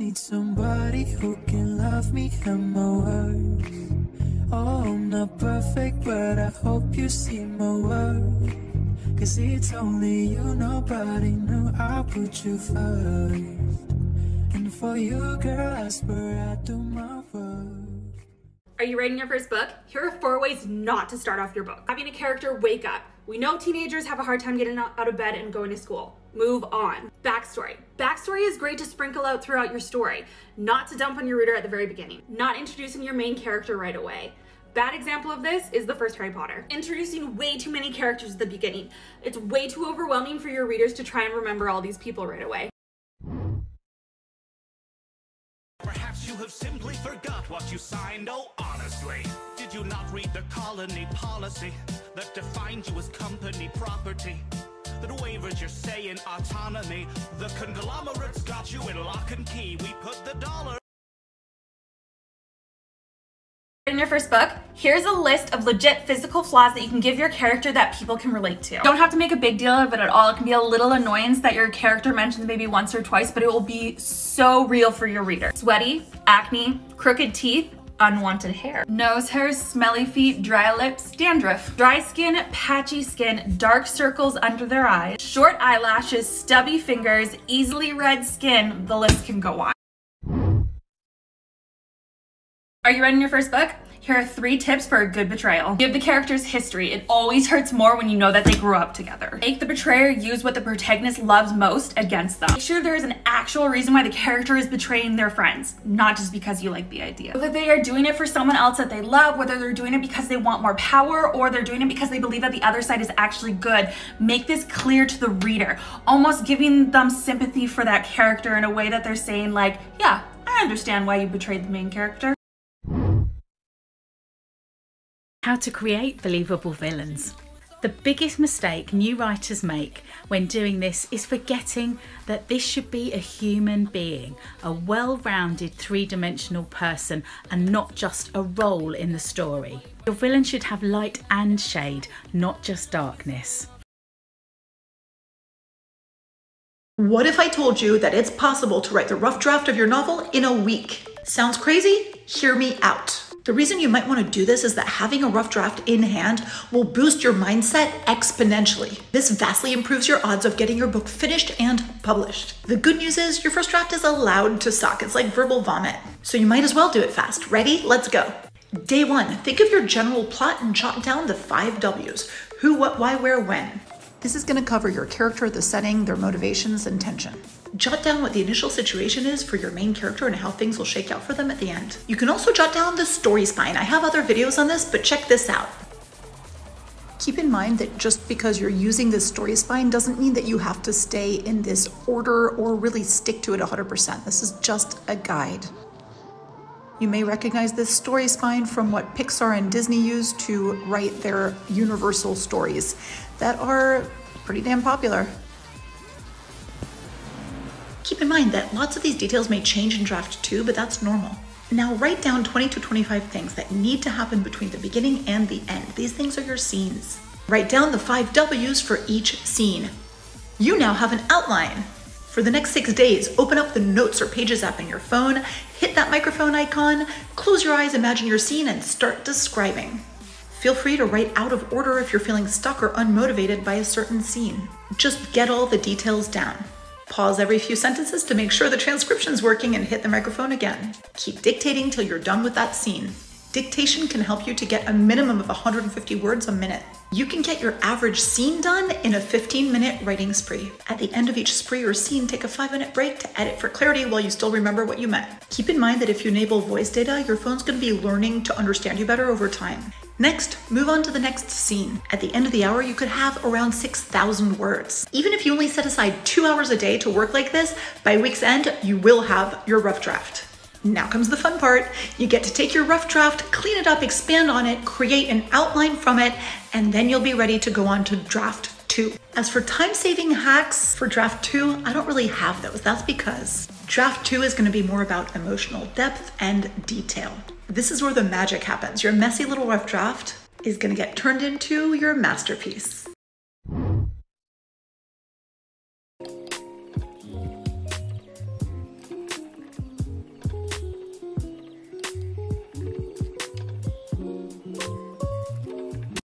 need somebody who can love me and my words. Oh, I'm not perfect, but I hope you see my worth. Cause it's only you, nobody knew I put you first. And for you, girl, I swear I do my worst. Are you writing your first book? Here are 4 ways not to start off your book. Having a character wake up. We know teenagers have a hard time getting out of bed and going to school. Move on. Backstory. Backstory is great to sprinkle out throughout your story, not to dump on your reader at the very beginning. Not introducing your main character right away. Bad example of this is the first Harry Potter. Introducing way too many characters at the beginning. It's way too overwhelming for your readers to try and remember all these people right away. Perhaps you have simply forgot what you signed, oh honestly. Did you not read the colony policy that defined you as company property? That wavers your say in autonomy. The conglomerates got you in lock and key. We put the dollar. In your first book, here's a list of legit physical flaws that you can give your character that people can relate to. You don't have to make a big deal of it at all. It can be a little annoyance that your character mentions maybe once or twice, but it will be so real for your reader. Sweaty, acne, crooked teeth, unwanted hair, nose hairs, smelly feet, dry lips, dandruff, dry skin, patchy skin, dark circles under their eyes, short eyelashes, stubby fingers, easily red skin, the list can go on. Are you writing your first book? Here are 3 tips for a good betrayal. Give the character's history. It always hurts more when you know that they grew up together. Make the betrayer use what the protagonist loves most against them. Make sure there is an actual reason why the character is betraying their friends, not just because you like the idea. Whether they are doing it for someone else that they love, whether they're doing it because they want more power, or they're doing it because they believe that the other side is actually good, make this clear to the reader, almost giving them sympathy for that character in a way that they're saying like, yeah, I understand why you betrayed the main character. How to create believable villains. The biggest mistake new writers make when doing this is forgetting that this should be a human being, a well-rounded 3-dimensional person, and not just a role in the story. Your villain should have light and shade, not just darkness. What if I told you that it's possible to write the rough draft of your novel in a week? Sounds crazy? Hear me out. The reason you might want to do this is that having a rough draft in hand will boost your mindset exponentially. This vastly improves your odds of getting your book finished and published. The good news is your first draft is allowed to suck. It's like verbal vomit. So you might as well do it fast. Ready? Let's go. Day 1, think of your general plot and jot down the 5 W's. Who, what, why, where, when. This is going to cover your character, the setting, their motivations, and tension. Jot down what the initial situation is for your main character and how things will shake out for them at the end. You can also jot down the story spine. I have other videos on this, but check this out. Keep in mind that just because you're using this story spine doesn't mean that you have to stay in this order or really stick to it 100%. This is just a guide. You may recognize this story spine from what Pixar and Disney use to write their universal stories that are pretty damn popular. Keep in mind that lots of these details may change in draft 2, but that's normal. Now write down 20 to 25 things that need to happen between the beginning and the end. These things are your scenes. Write down the 5 W's for each scene. You now have an outline. For the next 6 days, open up the Notes or Pages app in your phone, hit that microphone icon, close your eyes, imagine your scene, and start describing. Feel free to write out of order if you're feeling stuck or unmotivated by a certain scene. Just get all the details down. Pause every few sentences to make sure the transcription's working and hit the microphone again. Keep dictating till you're done with that scene. Dictation can help you to get a minimum of 150 words a minute. You can get your average scene done in a 15-minute writing spree. At the end of each spree or scene, take a 5-minute break to edit for clarity while you still remember what you meant. Keep in mind that if you enable voice data, your phone's going to be learning to understand you better over time. Next, move on to the next scene. At the end of the hour, you could have around 6,000 words. Even if you only set aside 2 hours a day to work like this, by week's end, you will have your rough draft. Now comes the fun part. You get to take your rough draft, clean it up, expand on it, create an outline from it, and then you'll be ready to go on to draft 2. As for time-saving hacks for draft 2, I don't really have those. That's because draft 2 is going to be more about emotional depth and detail. This is where the magic happens. Your messy little rough draft is going to get turned into your masterpiece.